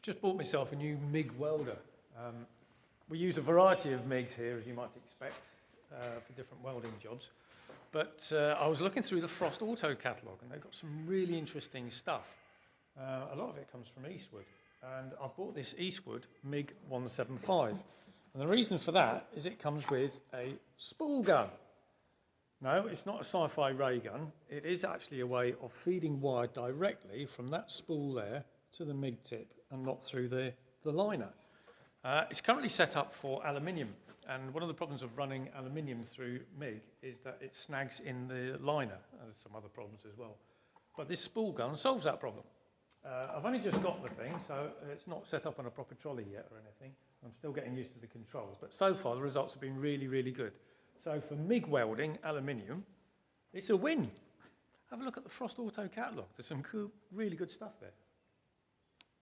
Just bought myself a new MIG welder. We use a variety of MIGs here, as you might expect, for different welding jobs. But I was looking through the Frost Auto catalogue, and they've got some really interesting stuff. A lot of it comes from Eastwood, and I've bought this Eastwood MIG 175. And the reason for that is it comes with a spool gun. No, it's not a sci-fi ray gun. It is actually a way of feeding wire directly from that spool there to the MIG tip and not through the liner. It's currently set up for aluminium, and one of the problems of running aluminium through MIG is that it snags in the liner, and there's some other problems as well. But this spool gun solves that problem. I've only just got the thing, so it's not set up on a proper trolley yet or anything. I'm still getting used to the controls, but so far the results have been really, really good. So for MIG welding aluminium, it's a win. Have a look at the Frost Auto catalogue. There's some cool, really good stuff there.